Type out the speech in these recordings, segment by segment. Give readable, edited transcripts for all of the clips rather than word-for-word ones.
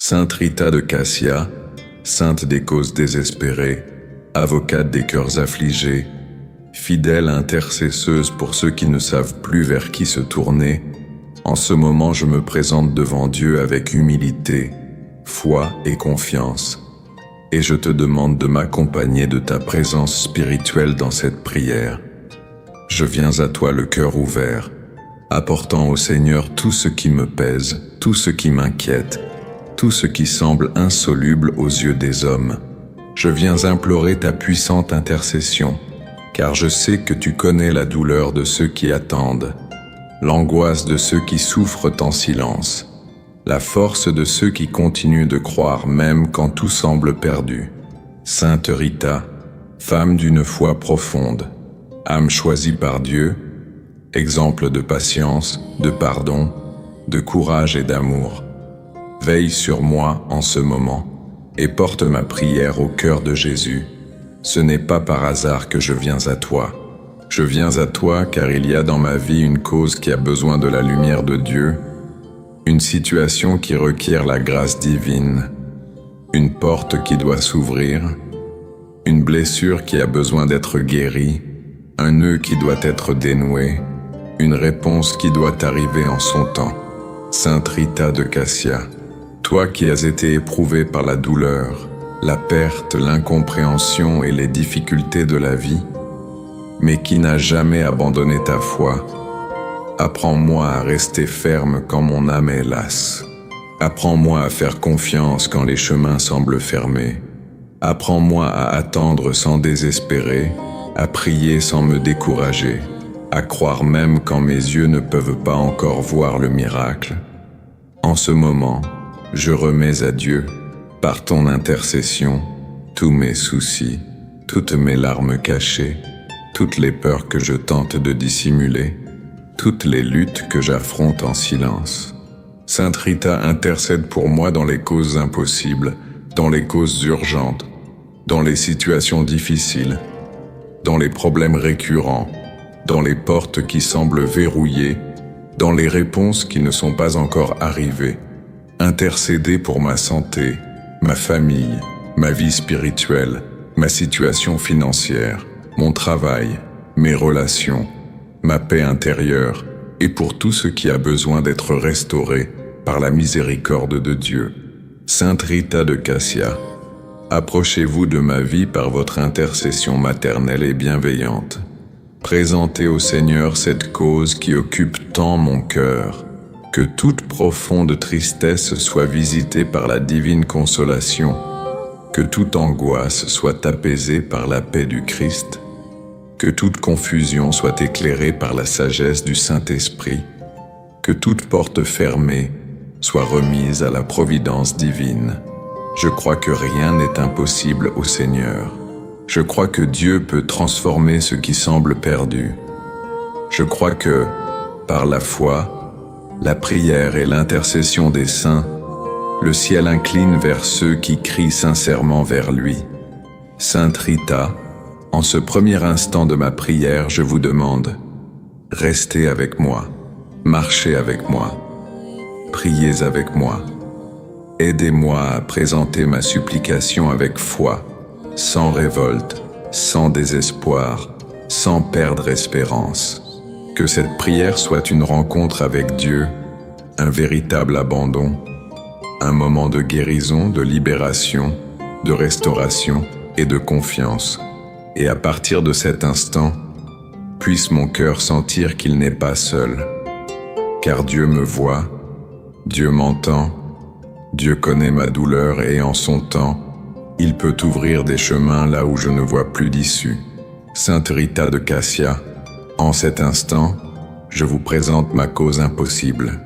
Sainte Rita de Cassia, sainte des causes désespérées, avocate des cœurs affligés, fidèle intercesseuse pour ceux qui ne savent plus vers qui se tourner, en ce moment je me présente devant Dieu avec humilité, foi et confiance, et je te demande de m'accompagner de ta présence spirituelle dans cette prière. Je viens à toi le cœur ouvert, apportant au Seigneur tout ce qui me pèse, tout ce qui m'inquiète, tout ce qui semble insoluble aux yeux des hommes. Je viens implorer ta puissante intercession, car je sais que tu connais la douleur de ceux qui attendent, l'angoisse de ceux qui souffrent en silence, la force de ceux qui continuent de croire même quand tout semble perdu. Sainte Rita, femme d'une foi profonde, âme choisie par Dieu, exemple de patience, de pardon, de courage et d'amour, veille sur moi en ce moment et porte ma prière au cœur de Jésus. Ce n'est pas par hasard que je viens à toi. Je viens à toi car il y a dans ma vie une cause qui a besoin de la lumière de Dieu, une situation qui requiert la grâce divine, une porte qui doit s'ouvrir, une blessure qui a besoin d'être guérie, un nœud qui doit être dénoué, une réponse qui doit arriver en son temps. Sainte Rita de Cassia, toi qui as été éprouvée par la douleur, la perte, l'incompréhension et les difficultés de la vie, mais qui n'as jamais abandonné ta foi, apprends-moi à rester ferme quand mon âme est lasse. Apprends-moi à faire confiance quand les chemins semblent fermés. Apprends-moi à attendre sans désespérer, à prier sans me décourager, à croire même quand mes yeux ne peuvent pas encore voir le miracle. En ce moment, je remets à Dieu, par ton intercession, tous mes soucis, toutes mes larmes cachées, toutes les peurs que je tente de dissimuler, toutes les luttes que j'affronte en silence. Sainte Rita intercède pour moi dans les causes impossibles, dans les causes urgentes, dans les situations difficiles, dans les problèmes récurrents, dans les portes qui semblent verrouillées, dans les réponses qui ne sont pas encore arrivées. Intercédez pour ma santé, ma famille, ma vie spirituelle, ma situation financière, mon travail, mes relations, ma paix intérieure, et pour tout ce qui a besoin d'être restauré par la miséricorde de Dieu. Sainte Rita de Cassia, approchez-vous de ma vie par votre intercession maternelle et bienveillante. Présentez au Seigneur cette cause qui occupe tant mon cœur, que toute profonde tristesse soit visitée par la divine consolation, que toute angoisse soit apaisée par la paix du Christ, que toute confusion soit éclairée par la sagesse du Saint-Esprit, que toute porte fermée soit remise à la providence divine. Je crois que rien n'est impossible au Seigneur. Je crois que Dieu peut transformer ce qui semble perdu. Je crois que, par la foi, la prière et l'intercession des saints, le ciel incline vers ceux qui crient sincèrement vers lui. Sainte Rita, en ce premier instant de ma prière, je vous demande, restez avec moi, marchez avec moi, priez avec moi. Aidez-moi à présenter ma supplication avec foi, sans révolte, sans désespoir, sans perdre espérance. Que cette prière soit une rencontre avec Dieu, un véritable abandon, un moment de guérison, de libération, de restauration et de confiance. Et à partir de cet instant, puisse mon cœur sentir qu'il n'est pas seul, car Dieu me voit, Dieu m'entend, Dieu connaît ma douleur et en son temps, il peut ouvrir des chemins là où je ne vois plus d'issue. Sainte Rita de Cassia, en cet instant, je vous présente ma cause impossible,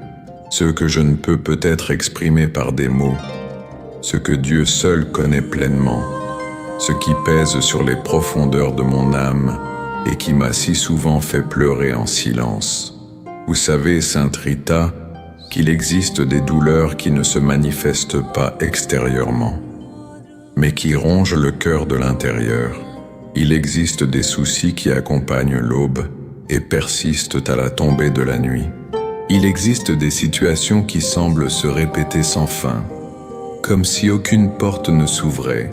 ce que je ne peux peut-être exprimer par des mots, ce que Dieu seul connaît pleinement, ce qui pèse sur les profondeurs de mon âme et qui m'a si souvent fait pleurer en silence. Vous savez, Sainte Rita, qu'il existe des douleurs qui ne se manifestent pas extérieurement, mais qui rongent le cœur de l'intérieur. Il existe des soucis qui accompagnent l'aube et persistent à la tombée de la nuit. Il existe des situations qui semblent se répéter sans fin, comme si aucune porte ne s'ouvrait,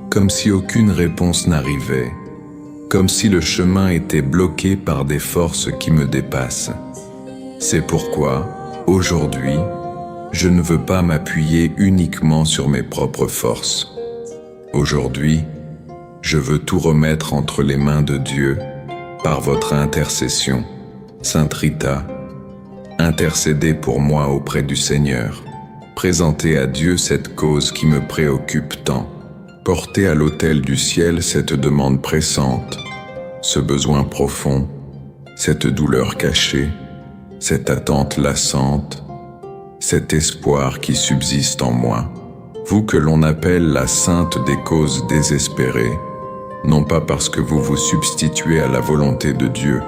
comme si aucune réponse n'arrivait, comme si le chemin était bloqué par des forces qui me dépassent. C'est pourquoi, aujourd'hui, je ne veux pas m'appuyer uniquement sur mes propres forces. Aujourd'hui, je veux tout remettre entre les mains de Dieu par votre intercession. Sainte Rita, intercédez pour moi auprès du Seigneur. Présentez à Dieu cette cause qui me préoccupe tant. Portez à l'autel du ciel cette demande pressante, ce besoin profond, cette douleur cachée, cette attente lassante, cet espoir qui subsiste en moi. Vous que l'on appelle la sainte des causes désespérées, non pas parce que vous vous substituez à la volonté de Dieu,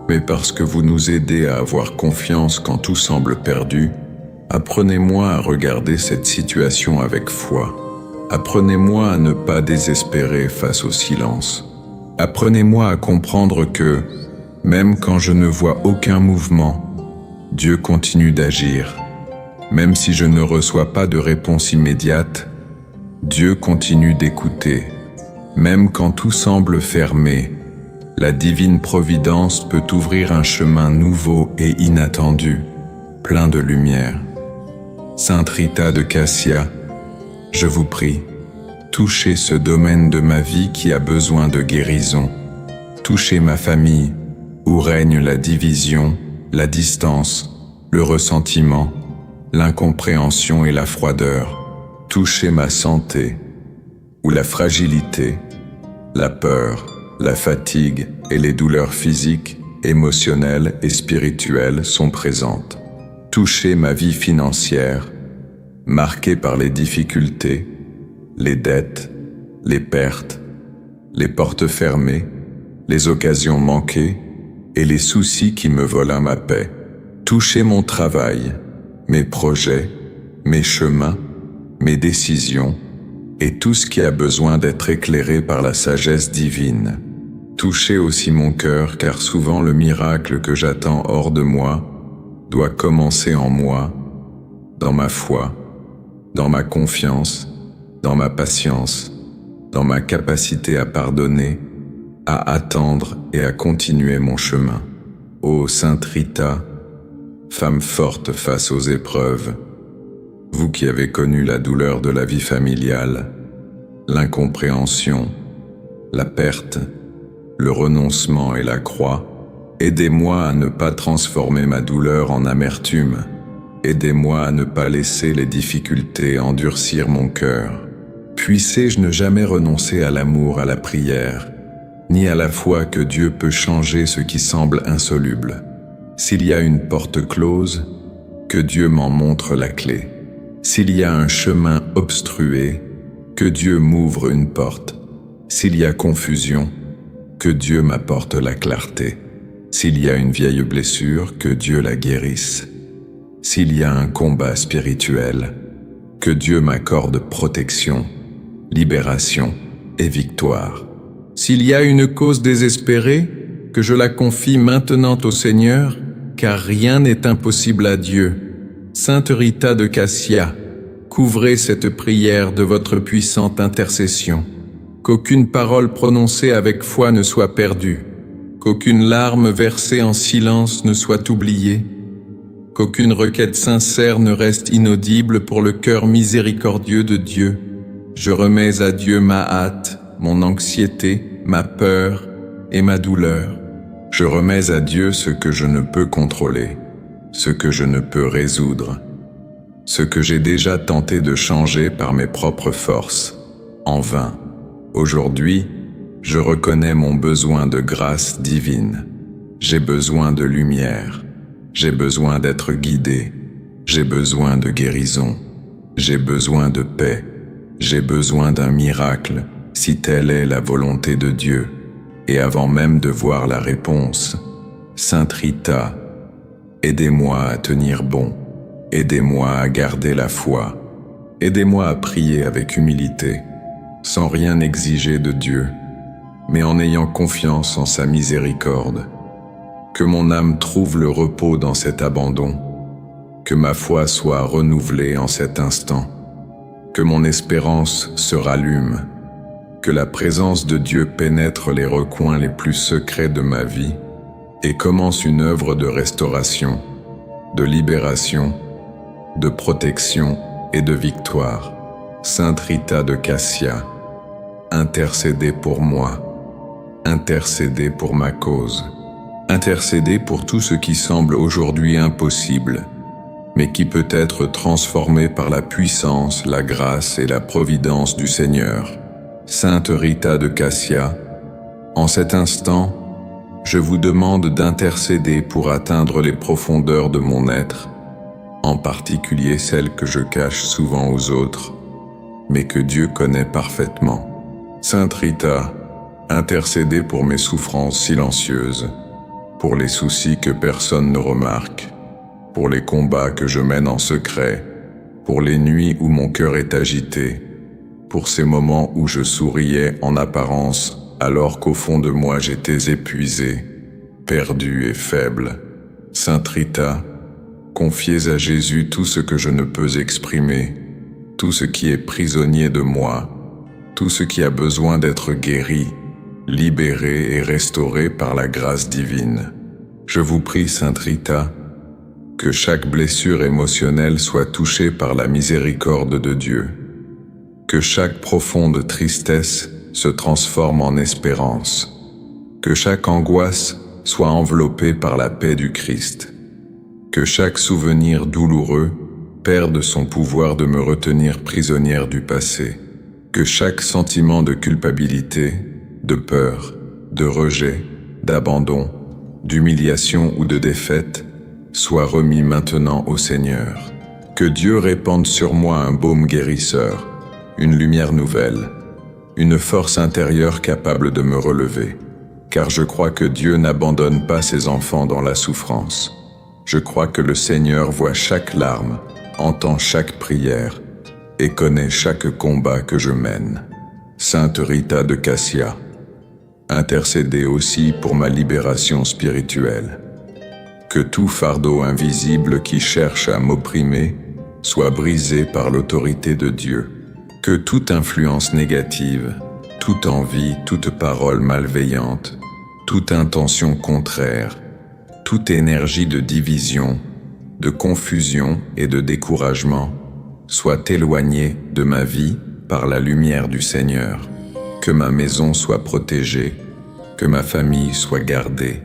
mais parce que vous nous aidez à avoir confiance quand tout semble perdu. Apprenez-moi à regarder cette situation avec foi. Apprenez-moi à ne pas désespérer face au silence. Apprenez-moi à comprendre que, même quand je ne vois aucun mouvement, Dieu continue d'agir. Même si je ne reçois pas de réponse immédiate, Dieu continue d'écouter. Même quand tout semble fermé, la divine providence peut ouvrir un chemin nouveau et inattendu, plein de lumière. Sainte Rita de Cassia, je vous prie, touchez ce domaine de ma vie qui a besoin de guérison. Touchez ma famille, où règne la division, la distance, le ressentiment, l'incompréhension et la froideur. Touchez ma santé, où la fragilité, la peur, la fatigue et les douleurs physiques, émotionnelles et spirituelles sont présentes. Touchez ma vie financière, marquée par les difficultés, les dettes, les pertes, les portes fermées, les occasions manquées et les soucis qui me volent ma paix. Touchez mon travail, mes projets, mes chemins, mes décisions et tout ce qui a besoin d'être éclairé par la sagesse divine. Touchez aussi mon cœur, car souvent le miracle que j'attends hors de moi doit commencer en moi, dans ma foi, dans ma confiance, dans ma patience, dans ma capacité à pardonner, à attendre et à continuer mon chemin. Ô Sainte Rita, femme forte face aux épreuves, vous qui avez connu la douleur de la vie familiale, l'incompréhension, la perte, le renoncement et la croix, aidez-moi à ne pas transformer ma douleur en amertume. Aidez-moi à ne pas laisser les difficultés endurcir mon cœur. Puissé-je ne jamais renoncer à l'amour, à la prière, ni à la foi que Dieu peut changer ce qui semble insoluble. S'il y a une porte close, que Dieu m'en montre la clé. S'il y a un chemin obstrué, que Dieu m'ouvre une porte. S'il y a confusion, que Dieu m'apporte la clarté. S'il y a une vieille blessure, que Dieu la guérisse. S'il y a un combat spirituel, que Dieu m'accorde protection, libération et victoire. S'il y a une cause désespérée, que je la confie maintenant au Seigneur, car rien n'est impossible à Dieu. Sainte Rita de Cassia, couvrez cette prière de votre puissante intercession. Qu'aucune parole prononcée avec foi ne soit perdue, qu'aucune larme versée en silence ne soit oubliée, qu'aucune requête sincère ne reste inaudible pour le cœur miséricordieux de Dieu. Je remets à Dieu ma hâte, mon anxiété, ma peur et ma douleur. Je remets à Dieu ce que je ne peux contrôler, ce que je ne peux résoudre, ce que j'ai déjà tenté de changer par mes propres forces, en vain. Aujourd'hui, je reconnais mon besoin de grâce divine. J'ai besoin de lumière. J'ai besoin d'être guidé. J'ai besoin de guérison. J'ai besoin de paix. J'ai besoin d'un miracle, si telle est la volonté de Dieu. Et avant même de voir la réponse, Sainte Rita, aidez-moi à tenir bon. Aidez-moi à garder la foi. Aidez-moi à prier avec humilité, sans rien exiger de Dieu, mais en ayant confiance en sa miséricorde. Que mon âme trouve le repos dans cet abandon, que ma foi soit renouvelée en cet instant. que mon espérance se rallume, que la présence de Dieu pénètre les recoins les plus secrets de ma vie et commence une œuvre de restauration, de libération, de protection et de victoire. Sainte Rita de Cassia, intercédez pour moi, intercédez pour ma cause, intercédez pour tout ce qui semble aujourd'hui impossible, mais qui peut être transformé par la puissance, la grâce et la providence du Seigneur. Sainte Rita de Cassia, en cet instant, je vous demande d'intercéder pour atteindre les profondeurs de mon être, en particulier celles que je cache souvent aux autres, mais que Dieu connaît parfaitement. Sainte Rita, intercédez pour mes souffrances silencieuses, pour les soucis que personne ne remarque, pour les combats que je mène en secret, pour les nuits où mon cœur est agité, pour ces moments où je souriais en apparence alors qu'au fond de moi j'étais épuisé, perdu et faible. Sainte Rita, confiez à Jésus tout ce que je ne peux exprimer, tout ce qui est prisonnier de moi, tout ce qui a besoin d'être guéri, libéré et restauré par la grâce divine. Je vous prie, Sainte Rita, que chaque blessure émotionnelle soit touchée par la miséricorde de Dieu, que chaque profonde tristesse se transforme en espérance, que chaque angoisse soit enveloppée par la paix du Christ, que chaque souvenir douloureux perde son pouvoir de me retenir prisonnière du passé, que chaque sentiment de culpabilité, de peur, de rejet, d'abandon, d'humiliation ou de défaite soit remis maintenant au Seigneur. Que Dieu répande sur moi un baume guérisseur, une lumière nouvelle, une force intérieure capable de me relever, car je crois que Dieu n'abandonne pas ses enfants dans la souffrance. Je crois que le Seigneur voit chaque larme, entend chaque prière et connaît chaque combat que je mène. Sainte Rita de Cassia, intercédez aussi pour ma libération spirituelle. Que tout fardeau invisible qui cherche à m'opprimer soit brisé par l'autorité de Dieu. Que toute influence négative, toute envie, toute parole malveillante, toute intention contraire, toute énergie de division, de confusion et de découragement soit éloignée de ma vie par la lumière du Seigneur. Que ma maison soit protégée, que ma famille soit gardée,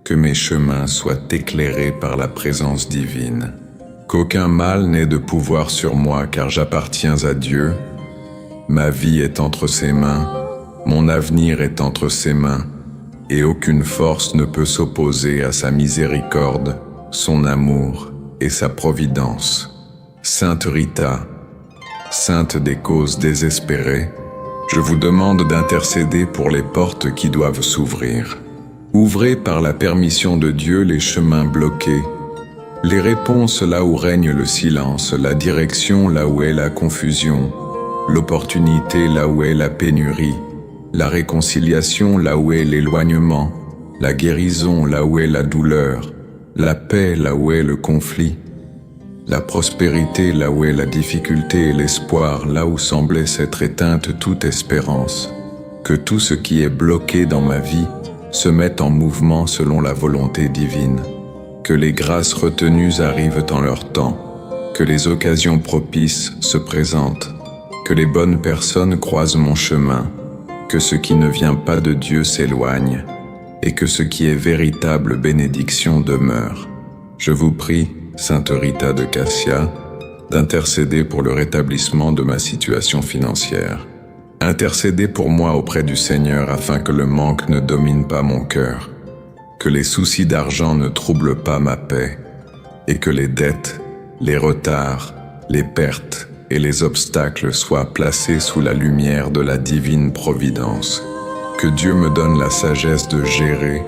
que mes chemins soient éclairés par la présence divine. Qu'aucun mal n'ait de pouvoir sur moi car j'appartiens à Dieu. Ma vie est entre ses mains, mon avenir est entre ses mains, et aucune force ne peut s'opposer à sa miséricorde, son amour et sa providence. Sainte Rita, sainte des causes désespérées, je vous demande d'intercéder pour les portes qui doivent s'ouvrir. Ouvrez par la permission de Dieu les chemins bloqués, les réponses là où règne le silence, la direction là où est la confusion, l'opportunité là où est la pénurie, la réconciliation là où est l'éloignement, la guérison là où est la douleur, la paix là où est le conflit, la prospérité là où est la difficulté et l'espoir là où semblait s'être éteinte toute espérance. Que tout ce qui est bloqué dans ma vie se mette en mouvement selon la volonté divine. Que les grâces retenues arrivent en leur temps, que les occasions propices se présentent, que les bonnes personnes croisent mon chemin, que ce qui ne vient pas de Dieu s'éloigne, et que ce qui est véritable bénédiction demeure. Je vous prie, Sainte Rita de Cassia, d'intercéder pour le rétablissement de ma situation financière. Intercédez pour moi auprès du Seigneur afin que le manque ne domine pas mon cœur, que les soucis d'argent ne troublent pas ma paix, et que les dettes, les retards, les pertes et les obstacles soient placés sous la lumière de la divine providence. Que Dieu me donne la sagesse de gérer,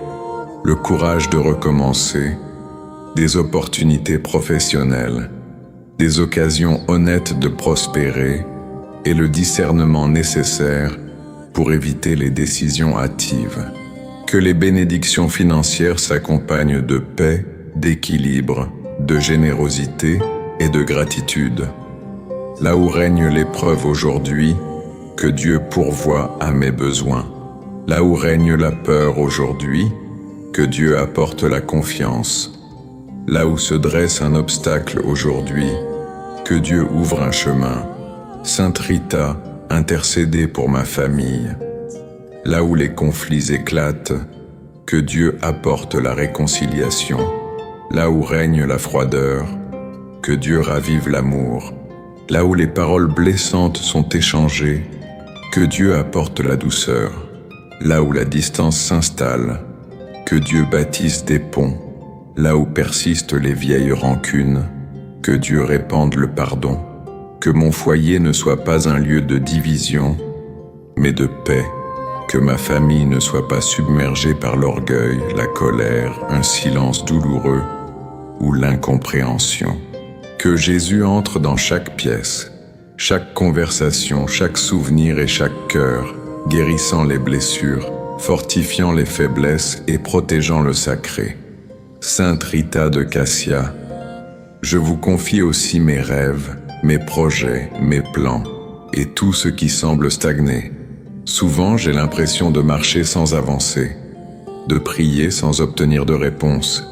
le courage de recommencer, des opportunités professionnelles, des occasions honnêtes de prospérer et le discernement nécessaire pour éviter les décisions hâtives. Que les bénédictions financières s'accompagnent de paix, d'équilibre, de générosité et de gratitude. Là où règne l'épreuve aujourd'hui, que Dieu pourvoie à mes besoins. Là où règne la peur aujourd'hui, que Dieu apporte la confiance. Là où se dresse un obstacle aujourd'hui, que Dieu ouvre un chemin. Sainte Rita, intercédez pour ma famille. Là où les conflits éclatent, que Dieu apporte la réconciliation. Là où règne la froideur, que Dieu ravive l'amour. Là où les paroles blessantes sont échangées, que Dieu apporte la douceur. Là où la distance s'installe, que Dieu bâtisse des ponts. Là où persistent les vieilles rancunes, que Dieu répande le pardon. Que mon foyer ne soit pas un lieu de division, mais de paix. Que ma famille ne soit pas submergée par l'orgueil, la colère, un silence douloureux ou l'incompréhension. Que Jésus entre dans chaque pièce, chaque conversation, chaque souvenir et chaque cœur, guérissant les blessures, fortifiant les faiblesses et protégeant le sacré. Sainte Rita de Cassia, je vous confie aussi mes rêves, mes projets, mes plans et tout ce qui semble stagner. Souvent, j'ai l'impression de marcher sans avancer, de prier sans obtenir de réponse,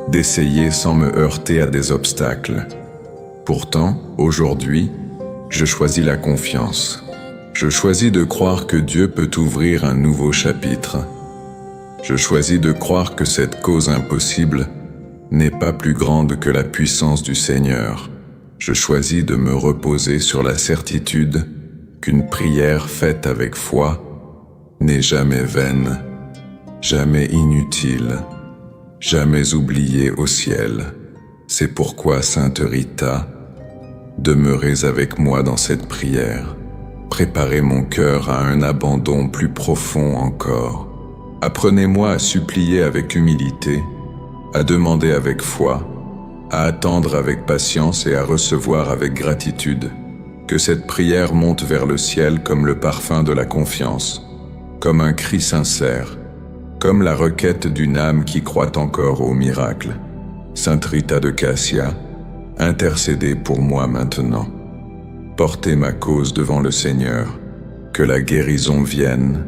d'essayer sans me heurter à des obstacles. Pourtant, aujourd'hui, je choisis la confiance. Je choisis de croire que Dieu peut ouvrir un nouveau chapitre. Je choisis de croire que cette cause impossible n'est pas plus grande que la puissance du Seigneur. Je choisis de me reposer sur la certitude qu'une prière faite avec foi n'est jamais vaine, jamais inutile, jamais oubliée au ciel. C'est pourquoi, Sainte Rita, demeurez avec moi dans cette prière. Préparez mon cœur à un abandon plus profond encore. Apprenez-moi à supplier avec humilité, à demander avec foi, à attendre avec patience et à recevoir avec gratitude. Que cette prière monte vers le ciel comme le parfum de la confiance, comme un cri sincère, comme la requête d'une âme qui croit encore au miracle. Sainte Rita de Cassia, intercédez pour moi maintenant. Portez ma cause devant le Seigneur, que la guérison vienne,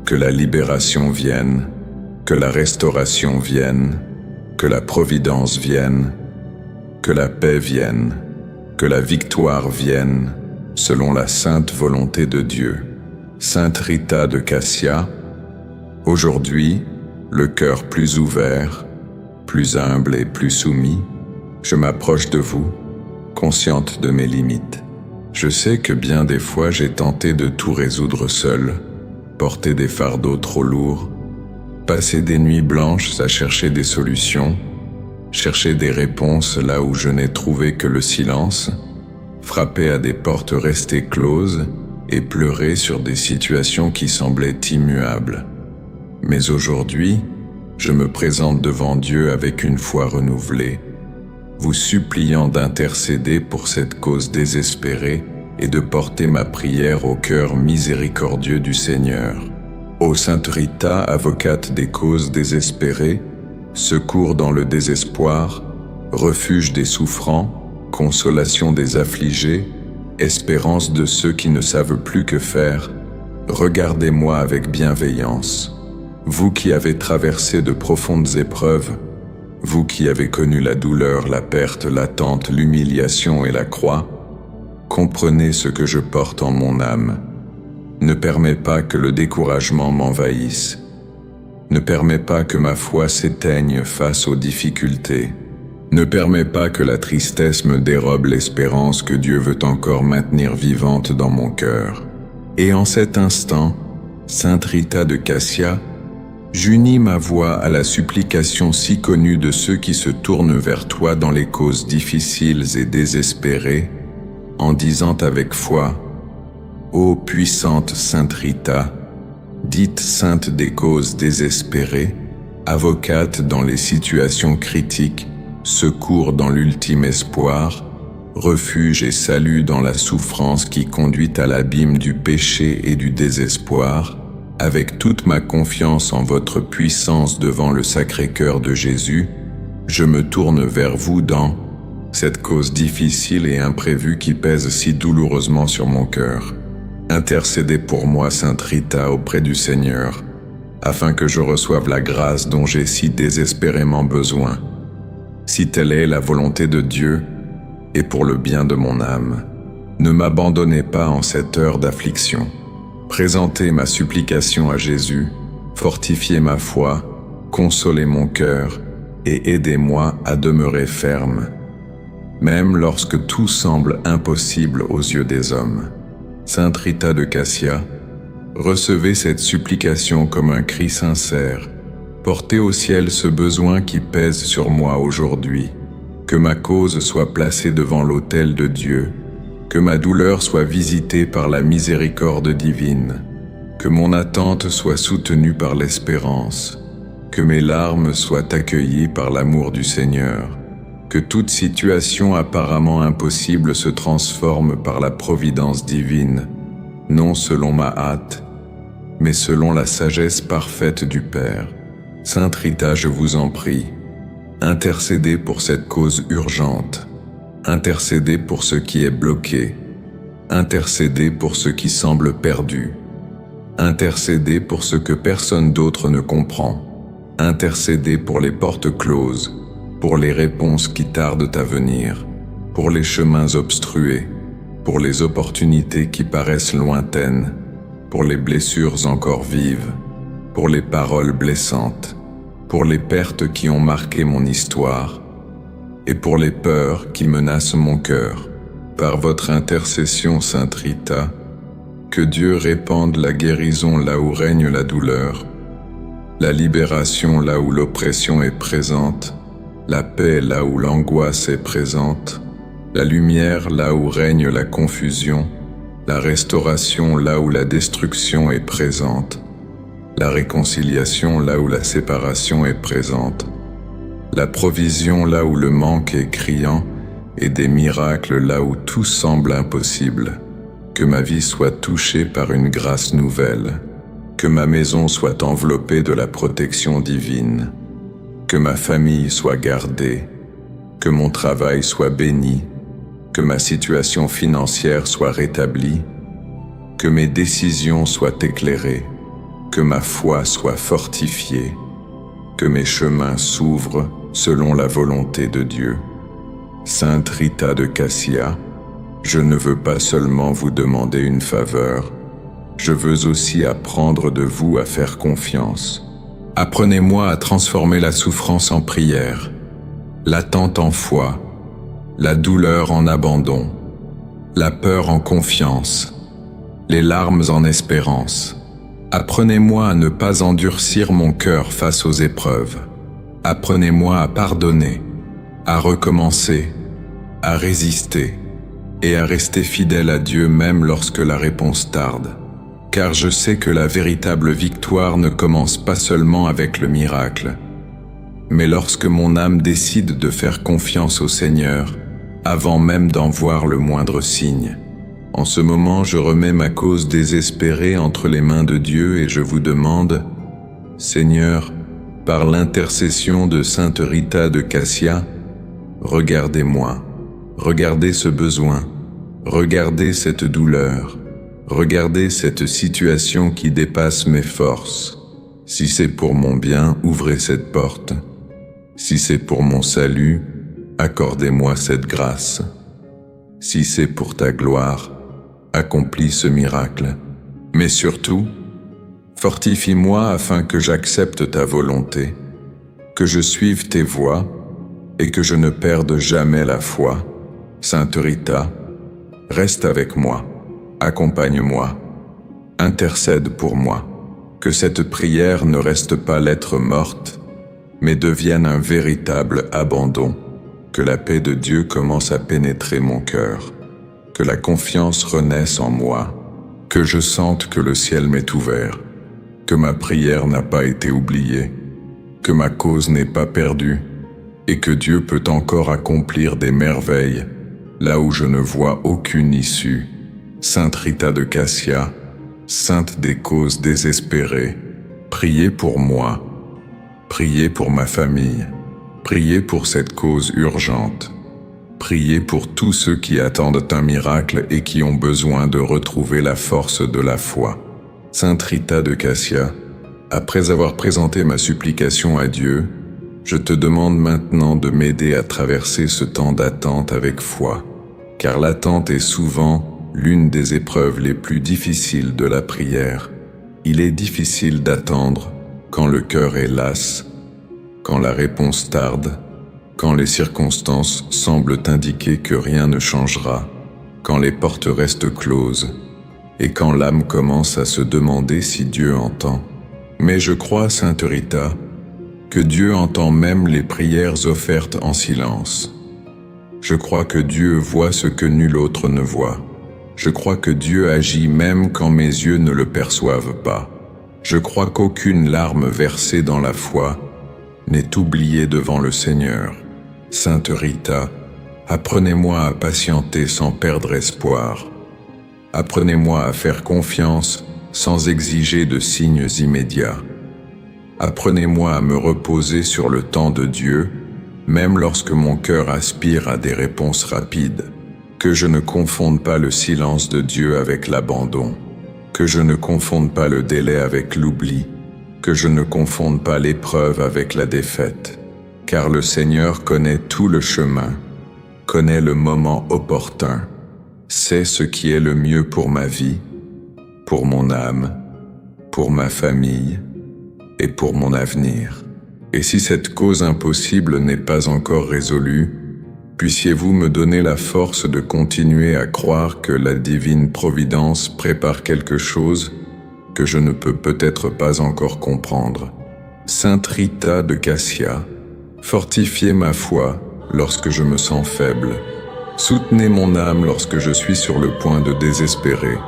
que la libération vienne, que la restauration vienne, que la providence vienne, que la paix vienne, que la victoire vienne, selon la sainte volonté de Dieu. Sainte Rita de Cassia, aujourd'hui, le cœur plus ouvert, plus humble et plus soumis, je m'approche de vous, consciente de mes limites. Je sais que bien des fois j'ai tenté de tout résoudre seul, porter des fardeaux trop lourds, passer des nuits blanches à chercher des solutions, chercher des réponses là où je n'ai trouvé que le silence, frapper à des portes restées closes et pleurer sur des situations qui semblaient immuables. Mais aujourd'hui, je me présente devant Dieu avec une foi renouvelée, vous suppliant d'intercéder pour cette cause désespérée et de porter ma prière au cœur miséricordieux du Seigneur. Ô Sainte Rita, avocate des causes désespérées, secours dans le désespoir, refuge des souffrants, consolation des affligés, espérance de ceux qui ne savent plus que faire, regardez-moi avec bienveillance. Vous qui avez traversé de profondes épreuves, vous qui avez connu la douleur, la perte, l'attente, l'humiliation et la croix, comprenez ce que je porte en mon âme. Ne permets pas que le découragement m'envahisse. Ne permets pas que ma foi s'éteigne face aux difficultés. Ne permets pas que la tristesse me dérobe l'espérance que Dieu veut encore maintenir vivante dans mon cœur. Et en cet instant, Sainte Rita de Cassia, j'unis ma voix à la supplication si connue de ceux qui se tournent vers toi dans les causes difficiles et désespérées, en disant avec foi, ô puissante Sainte Rita, dite sainte des causes désespérées, avocate dans les situations critiques, secours dans l'ultime espoir, refuge et salut dans la souffrance qui conduit à l'abîme du péché et du désespoir, avec toute ma confiance en votre puissance devant le Sacré-Cœur de Jésus, je me tourne vers vous dans cette cause difficile et imprévue qui pèse si douloureusement sur mon cœur. Intercédez pour moi, Sainte Rita, auprès du Seigneur, afin que je reçoive la grâce dont j'ai si désespérément besoin. Si telle est la volonté de Dieu, et pour le bien de mon âme, ne m'abandonnez pas en cette heure d'affliction. Présentez ma supplication à Jésus, fortifiez ma foi, consolez mon cœur, et aidez-moi à demeurer ferme, même lorsque tout semble impossible aux yeux des hommes. Sainte Rita de Cassia, recevez cette supplication comme un cri sincère. Portez au ciel ce besoin qui pèse sur moi aujourd'hui. Que ma cause soit placée devant l'autel de Dieu. Que ma douleur soit visitée par la miséricorde divine. Que mon attente soit soutenue par l'espérance. Que mes larmes soient accueillies par l'amour du Seigneur. Que toute situation apparemment impossible se transforme par la providence divine, non selon ma hâte, mais selon la sagesse parfaite du Père. Sainte Rita, je vous en prie, intercédez pour cette cause urgente, intercédez pour ce qui est bloqué, intercédez pour ce qui semble perdu, intercédez pour ce que personne d'autre ne comprend, intercédez pour les portes closes, pour les réponses qui tardent à venir, pour les chemins obstrués, pour les opportunités qui paraissent lointaines, pour les blessures encore vives, pour les paroles blessantes, pour les pertes qui ont marqué mon histoire, et pour les peurs qui menacent mon cœur. Par votre intercession, Sainte Rita, que Dieu répande la guérison là où règne la douleur, la libération là où l'oppression est présente, la paix là où l'angoisse est présente, la lumière là où règne la confusion, la restauration là où la destruction est présente, la réconciliation là où la séparation est présente, la provision là où le manque est criant, et des miracles là où tout semble impossible. Que ma vie soit touchée par une grâce nouvelle, que ma maison soit enveloppée de la protection divine, que ma famille soit gardée, que mon travail soit béni, que ma situation financière soit rétablie, que mes décisions soient éclairées, que ma foi soit fortifiée, que mes chemins s'ouvrent selon la volonté de Dieu. Sainte Rita de Cassia, je ne veux pas seulement vous demander une faveur, je veux aussi apprendre de vous à faire confiance. Apprenez-moi à transformer la souffrance en prière, l'attente en foi, la douleur en abandon, la peur en confiance, les larmes en espérance. Apprenez-moi à ne pas endurcir mon cœur face aux épreuves. Apprenez-moi à pardonner, à recommencer, à résister et à rester fidèle à Dieu même lorsque la réponse tarde. Car je sais que la véritable victoire ne commence pas seulement avec le miracle, mais lorsque mon âme décide de faire confiance au Seigneur, avant même d'en voir le moindre signe. En ce moment, je remets ma cause désespérée entre les mains de Dieu et je vous demande, Seigneur, par l'intercession de Sainte Rita de Cassia, regardez-moi, regardez ce besoin, regardez cette douleur, regardez cette situation qui dépasse mes forces. Si c'est pour mon bien, ouvrez cette porte. Si c'est pour mon salut, accordez-moi cette grâce. Si c'est pour ta gloire, accomplis ce miracle. Mais surtout, fortifie-moi afin que j'accepte ta volonté, que je suive tes voies et que je ne perde jamais la foi. Sainte Rita, reste avec moi, accompagne-moi, intercède pour moi, que cette prière ne reste pas lettre morte, mais devienne un véritable abandon, que la paix de Dieu commence à pénétrer mon cœur, que la confiance renaisse en moi, que je sente que le ciel m'est ouvert, que ma prière n'a pas été oubliée, que ma cause n'est pas perdue, et que Dieu peut encore accomplir des merveilles, là où je ne vois aucune issue. Sainte Rita de Cassia, sainte des causes désespérées, priez pour moi, priez pour ma famille, priez pour cette cause urgente. Priez pour tous ceux qui attendent un miracle et qui ont besoin de retrouver la force de la foi. Sainte Rita de Cassia, après avoir présenté ma supplication à Dieu, je te demande maintenant de m'aider à traverser ce temps d'attente avec foi, car l'attente est souvent l'une des épreuves les plus difficiles de la prière. Il est difficile d'attendre quand le cœur est las, quand la réponse tarde, quand les circonstances semblent indiquer que rien ne changera, quand les portes restent closes, et quand l'âme commence à se demander si Dieu entend. Mais je crois, Sainte Rita, que Dieu entend même les prières offertes en silence. Je crois que Dieu voit ce que nul autre ne voit. Je crois que Dieu agit même quand mes yeux ne le perçoivent pas. Je crois qu'aucune larme versée dans la foi n'est oubliée devant le Seigneur. Sainte Rita, apprenez-moi à patienter sans perdre espoir. Apprenez-moi à faire confiance sans exiger de signes immédiats. Apprenez-moi à me reposer sur le temps de Dieu, même lorsque mon cœur aspire à des réponses rapides. Que je ne confonde pas le silence de Dieu avec l'abandon. Que je ne confonde pas le délai avec l'oubli. Que je ne confonde pas l'épreuve avec la défaite. Car le Seigneur connaît tout le chemin, connaît le moment opportun, sait ce qui est le mieux pour ma vie, pour mon âme, pour ma famille et pour mon avenir. Et si cette cause impossible n'est pas encore résolue, puissiez-vous me donner la force de continuer à croire que la divine providence prépare quelque chose que je ne peux peut-être pas encore comprendre. Sainte Rita de Cassia, fortifiez ma foi lorsque je me sens faible. Soutenez mon âme lorsque je suis sur le point de désespérer.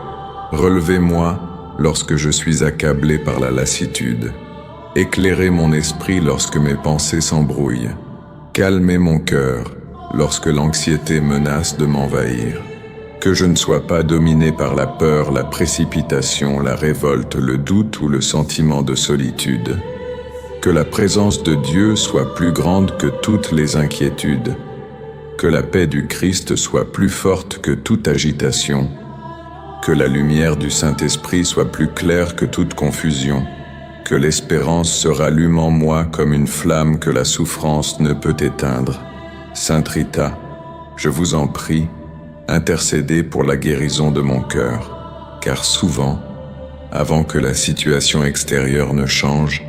Relevez-moi lorsque je suis accablé par la lassitude. Éclairez mon esprit lorsque mes pensées s'embrouillent. Calmez mon cœur lorsque l'anxiété menace de m'envahir. Que je ne sois pas dominé par la peur, la précipitation, la révolte, le doute ou le sentiment de solitude. Que la présence de Dieu soit plus grande que toutes les inquiétudes. Que la paix du Christ soit plus forte que toute agitation. Que la lumière du Saint-Esprit soit plus claire que toute confusion. Que l'espérance se rallume en moi comme une flamme que la souffrance ne peut éteindre. Sainte Rita, je vous en prie, intercédez pour la guérison de mon cœur, car souvent, avant que la situation extérieure ne change,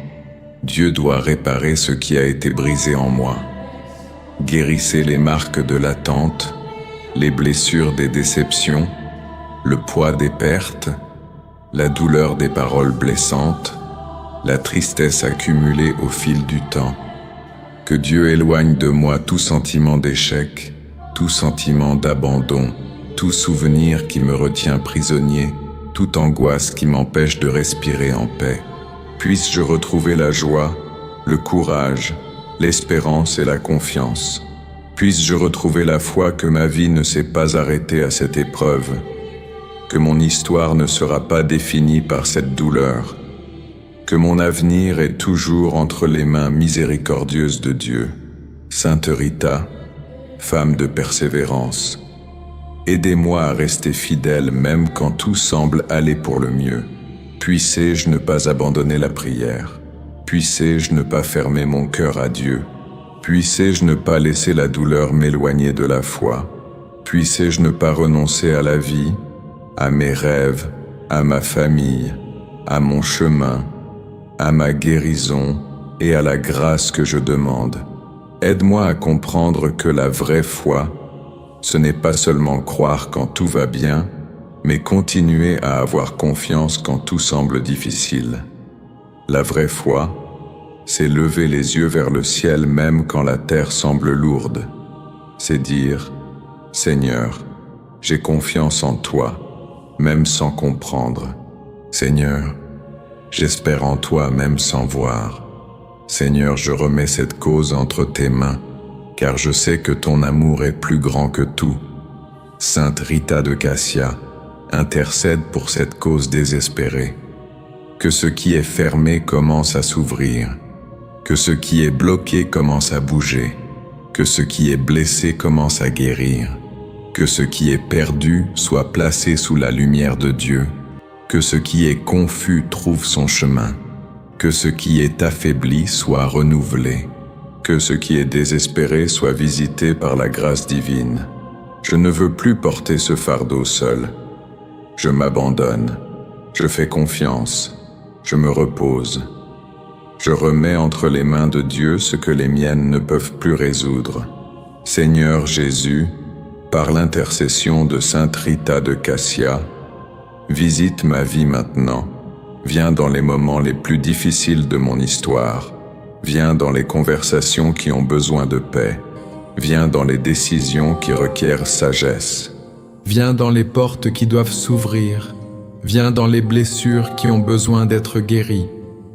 Dieu doit réparer ce qui a été brisé en moi. Guérissez les marques de l'attente, les blessures des déceptions, le poids des pertes, la douleur des paroles blessantes, la tristesse accumulée au fil du temps. Que Dieu éloigne de moi tout sentiment d'échec, tout sentiment d'abandon, tout souvenir qui me retient prisonnier, toute angoisse qui m'empêche de respirer en paix. Puisse-je retrouver la joie, le courage, l'espérance et la confiance. Puisse-je retrouver la foi que ma vie ne s'est pas arrêtée à cette épreuve, que mon histoire ne sera pas définie par cette douleur, que mon avenir est toujours entre les mains miséricordieuses de Dieu. Sainte Rita, femme de persévérance, aidez-moi à rester fidèle même quand tout semble aller pour le mieux. Puissé-je ne pas abandonner la prière. Puissé-je ne pas fermer mon cœur à Dieu. Puissé-je ne pas laisser la douleur m'éloigner de la foi. Puissé-je ne pas renoncer à la vie, à mes rêves, à ma famille, à mon chemin, à ma guérison et à la grâce que je demande. Aide-moi à comprendre que la vraie foi, ce n'est pas seulement croire quand tout va bien, mais continuer à avoir confiance quand tout semble difficile. La vraie foi, c'est lever les yeux vers le ciel même quand la terre semble lourde. C'est dire, Seigneur, j'ai confiance en toi, même sans comprendre. Seigneur, j'espère en toi même sans voir. Seigneur, je remets cette cause entre tes mains, car je sais que ton amour est plus grand que tout. Sainte Rita de Cassia, intercède pour cette cause désespérée. Que ce qui est fermé commence à s'ouvrir, que ce qui est bloqué commence à bouger, que ce qui est blessé commence à guérir, que ce qui est perdu soit placé sous la lumière de Dieu, que ce qui est confus trouve son chemin, que ce qui est affaibli soit renouvelé, que ce qui est désespéré soit visité par la grâce divine. Je ne veux plus porter ce fardeau seul. Je m'abandonne, je fais confiance, je me repose. Je remets entre les mains de Dieu ce que les miennes ne peuvent plus résoudre. Seigneur Jésus, par l'intercession de Sainte Rita de Cassia, visite ma vie maintenant. Viens dans les moments les plus difficiles de mon histoire. Viens dans les conversations qui ont besoin de paix. Viens dans les décisions qui requièrent sagesse. Viens dans les portes qui doivent s'ouvrir. Viens dans les blessures qui ont besoin d'être guéries.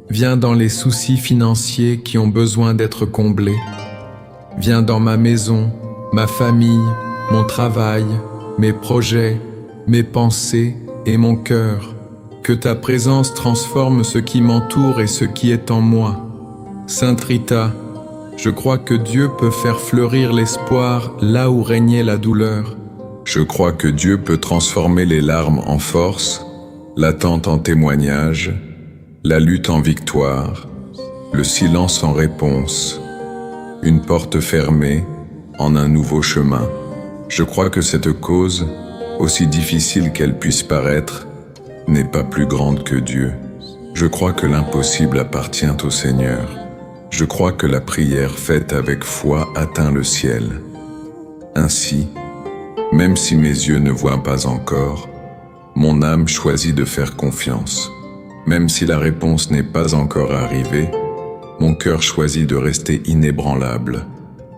Viens dans les soucis financiers qui ont besoin d'être comblés. Viens dans ma maison, ma famille, mon travail, mes projets, mes pensées et mon cœur. Que ta présence transforme ce qui m'entoure et ce qui est en moi. Sainte Rita, je crois que Dieu peut faire fleurir l'espoir là où régnait la douleur. Je crois que Dieu peut transformer les larmes en force, l'attente en témoignage, la lutte en victoire, le silence en réponse, une porte fermée en un nouveau chemin. Je crois que cette cause, aussi difficile qu'elle puisse paraître, n'est pas plus grande que Dieu. Je crois que l'impossible appartient au Seigneur. Je crois que la prière faite avec foi atteint le ciel. Ainsi, même si mes yeux ne voient pas encore, mon âme choisit de faire confiance. Même si la réponse n'est pas encore arrivée, mon cœur choisit de rester inébranlable.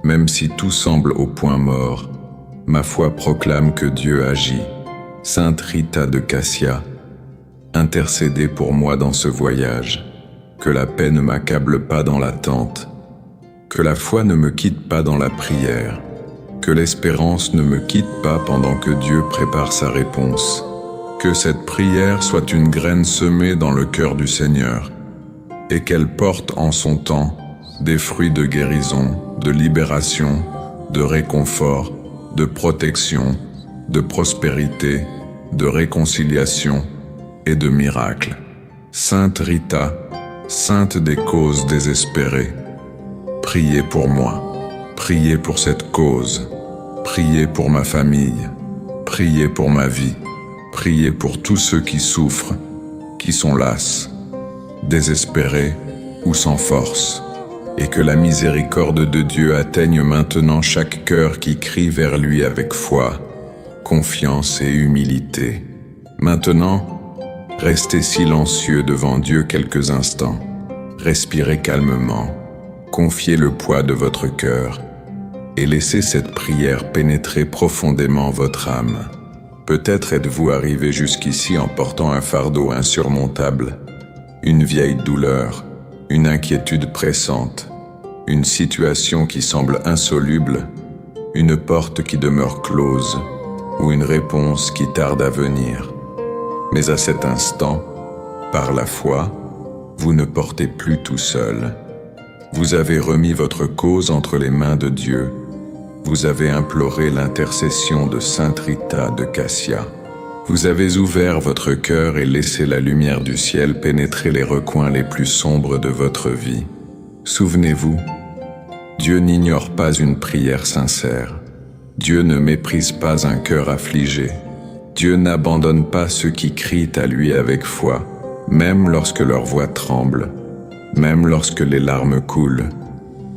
Même si tout semble au point mort, ma foi proclame que Dieu agit. Sainte Rita de Cassia, intercédez pour moi dans ce voyage. Que la paix ne m'accable pas dans l'attente, que la foi ne me quitte pas dans la prière, que l'espérance ne me quitte pas pendant que Dieu prépare sa réponse, que cette prière soit une graine semée dans le cœur du Seigneur, et qu'elle porte en son temps des fruits de guérison, de libération, de réconfort, de protection, de prospérité, de réconciliation et de miracle. Sainte Rita, Sainte des causes désespérées, priez pour moi, priez pour cette cause, priez pour ma famille, priez pour ma vie, priez pour tous ceux qui souffrent, qui sont las, désespérés ou sans force, et que la miséricorde de Dieu atteigne maintenant chaque cœur qui crie vers lui avec foi, confiance et humilité. Maintenant, restez silencieux devant Dieu quelques instants. Respirez calmement. Confiez le poids de votre cœur et laissez cette prière pénétrer profondément votre âme. Peut-être êtes-vous arrivé jusqu'ici en portant un fardeau insurmontable, une vieille douleur, une inquiétude pressante, une situation qui semble insoluble, une porte qui demeure close ou une réponse qui tarde à venir. Mais à cet instant, par la foi, vous ne portez plus tout seul. Vous avez remis votre cause entre les mains de Dieu. Vous avez imploré l'intercession de Sainte Rita de Cassia. Vous avez ouvert votre cœur et laissé la lumière du ciel pénétrer les recoins les plus sombres de votre vie. Souvenez-vous, Dieu n'ignore pas une prière sincère. Dieu ne méprise pas un cœur affligé. Dieu n'abandonne pas ceux qui crient à lui avec foi, même lorsque leur voix tremble, même lorsque les larmes coulent,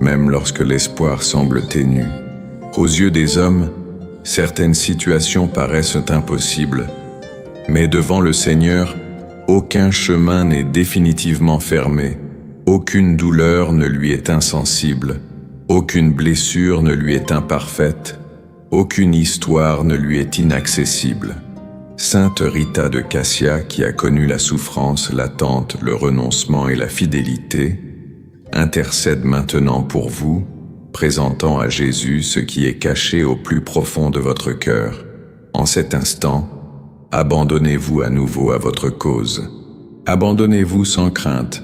même lorsque l'espoir semble ténu. Aux yeux des hommes, certaines situations paraissent impossibles, mais devant le Seigneur, aucun chemin n'est définitivement fermé, aucune douleur ne lui est insensible, aucune blessure ne lui est imparfaite, aucune histoire ne lui est inaccessible. Sainte Rita de Cassia, qui a connu la souffrance, l'attente, le renoncement et la fidélité, intercède maintenant pour vous, présentant à Jésus ce qui est caché au plus profond de votre cœur. En cet instant, abandonnez-vous à nouveau à votre cause. Abandonnez-vous sans crainte.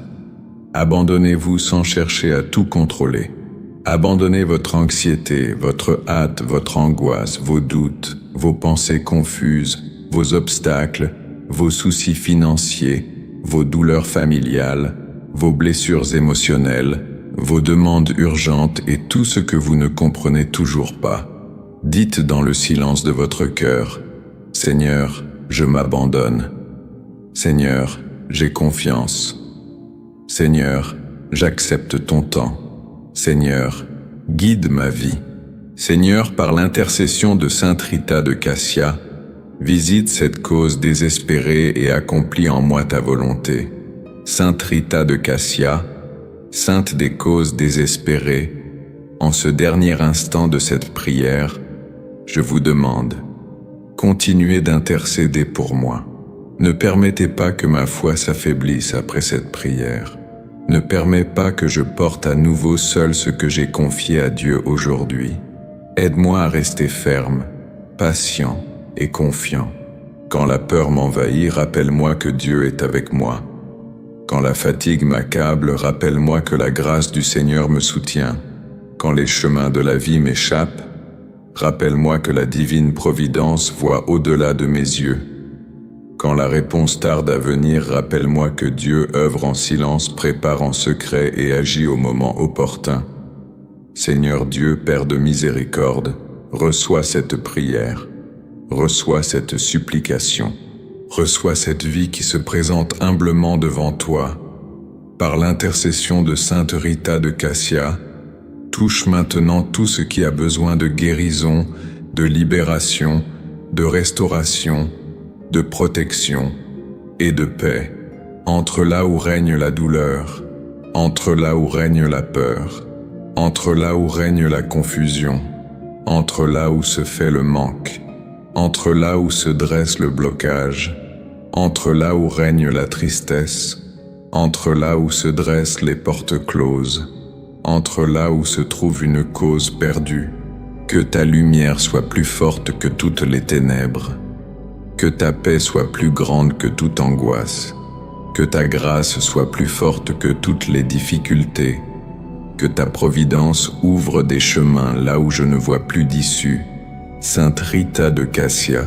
Abandonnez-vous sans chercher à tout contrôler. Abandonnez votre anxiété, votre hâte, votre angoisse, vos doutes, vos pensées confuses, vos obstacles, vos soucis financiers, vos douleurs familiales, vos blessures émotionnelles, vos demandes urgentes et tout ce que vous ne comprenez toujours pas. Dites dans le silence de votre cœur, « Seigneur, je m'abandonne. Seigneur, j'ai confiance. Seigneur, j'accepte ton temps. Seigneur, guide ma vie. Seigneur, par l'intercession de Sainte Rita de Cassia, visite cette cause désespérée et accomplis en moi ta volonté. Sainte Rita de Cassia, Sainte des causes désespérées, en ce dernier instant de cette prière, je vous demande, continuez d'intercéder pour moi. Ne permettez pas que ma foi s'affaiblisse après cette prière. Ne permets pas que je porte à nouveau seul ce que j'ai confié à Dieu aujourd'hui. Aide-moi à rester ferme, patient et confiant. Quand la peur m'envahit, rappelle-moi que Dieu est avec moi. Quand la fatigue m'accable, rappelle-moi que la grâce du Seigneur me soutient. Quand les chemins de la vie m'échappent, rappelle-moi que la divine providence voit au-delà de mes yeux. Quand la réponse tarde à venir, rappelle-moi que Dieu œuvre en silence, prépare en secret et agit au moment opportun. Seigneur Dieu, Père de miséricorde, reçois cette prière, reçois cette supplication, reçois cette vie qui se présente humblement devant toi. Par l'intercession de Sainte Rita de Cassia, touche maintenant tout ce qui a besoin de guérison, de libération, de restauration, de protection et de paix, entre là où règne la douleur, entre là où règne la peur, entre là où règne la confusion, entre là où se fait le manque, entre là où se dresse le blocage, entre là où règne la tristesse, entre là où se dressent les portes closes, entre là où se trouve une cause perdue. Que ta lumière soit plus forte que toutes les ténèbres. Que ta paix soit plus grande que toute angoisse. Que ta grâce soit plus forte que toutes les difficultés. Que ta providence ouvre des chemins là où je ne vois plus d'issue. Sainte Rita de Cassia,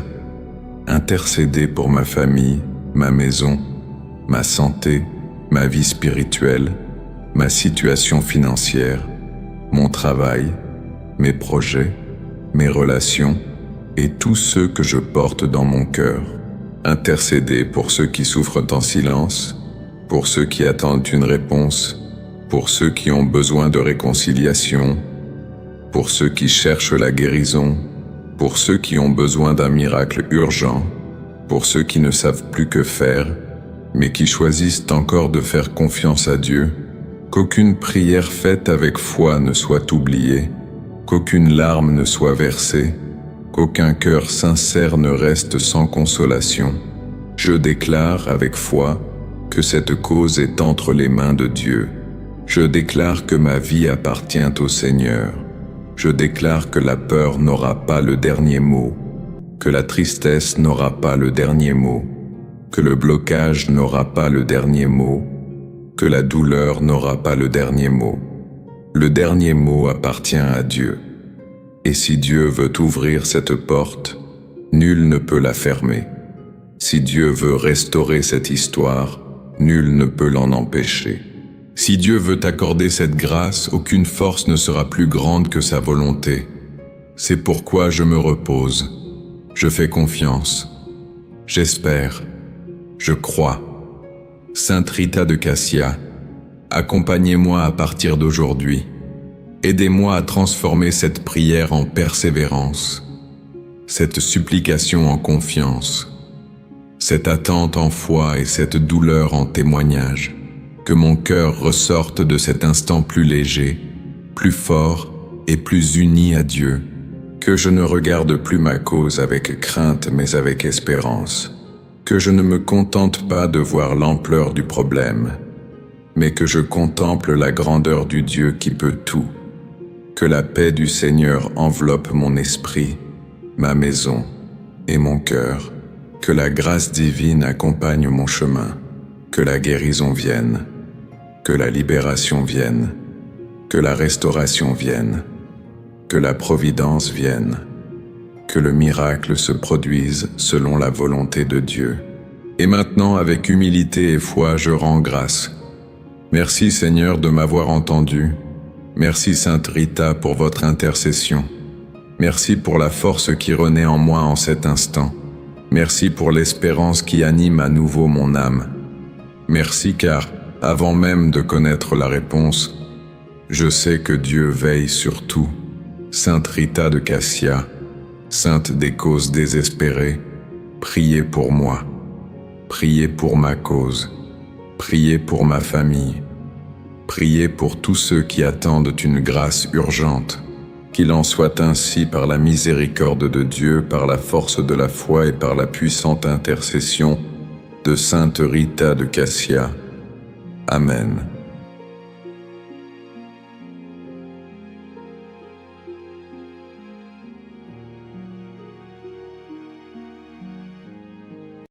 intercédez pour ma famille, ma maison, ma santé, ma vie spirituelle, ma situation financière, mon travail, mes projets, mes relations et tous ceux que je porte dans mon cœur. Intercédez pour ceux qui souffrent en silence, pour ceux qui attendent une réponse, pour ceux qui ont besoin de réconciliation, pour ceux qui cherchent la guérison, pour ceux qui ont besoin d'un miracle urgent, pour ceux qui ne savent plus que faire, mais qui choisissent encore de faire confiance à Dieu. Qu'aucune prière faite avec foi ne soit oubliée, qu'aucune larme ne soit versée, qu'aucun cœur sincère ne reste sans consolation. Je déclare avec foi que cette cause est entre les mains de Dieu. Je déclare que ma vie appartient au Seigneur. Je déclare que la peur n'aura pas le dernier mot, que la tristesse n'aura pas le dernier mot, que le blocage n'aura pas le dernier mot, que la douleur n'aura pas le dernier mot. Le dernier mot appartient à Dieu. Et si Dieu veut ouvrir cette porte, nul ne peut la fermer. Si Dieu veut restaurer cette histoire, nul ne peut l'en empêcher. Si Dieu veut accorder cette grâce, aucune force ne sera plus grande que sa volonté. C'est pourquoi je me repose. Je fais confiance. J'espère. Je crois. Sainte Rita de Cassia, accompagnez-moi à partir d'aujourd'hui. Aidez-moi à transformer cette prière en persévérance, cette supplication en confiance, cette attente en foi et cette douleur en témoignage. Que mon cœur ressorte de cet instant plus léger, plus fort et plus uni à Dieu. Que je ne regarde plus ma cause avec crainte mais avec espérance. Que je ne me contente pas de voir l'ampleur du problème, mais que je contemple la grandeur du Dieu qui peut tout. Que la paix du Seigneur enveloppe mon esprit, ma maison et mon cœur. Que la grâce divine accompagne mon chemin. Que la guérison vienne. Que la libération vienne. Que la restauration vienne, que la providence vienne, que le miracle se produise selon la volonté de Dieu. Et maintenant, avec humilité et foi, je rends grâce. Merci Seigneur de m'avoir entendu. Merci Sainte Rita pour votre intercession. Merci pour la force qui renaît en moi en cet instant. Merci pour l'espérance qui anime à nouveau mon âme. Merci car, avant même de connaître la réponse, je sais que Dieu veille sur tout. Sainte Rita de Cassia, Sainte des causes désespérées, priez pour moi. Priez pour ma cause. Priez pour ma famille. Priez pour tous ceux qui attendent une grâce urgente. Qu'il en soit ainsi par la miséricorde de Dieu, par la force de la foi et par la puissante intercession de Sainte Rita de Cassia. Amen.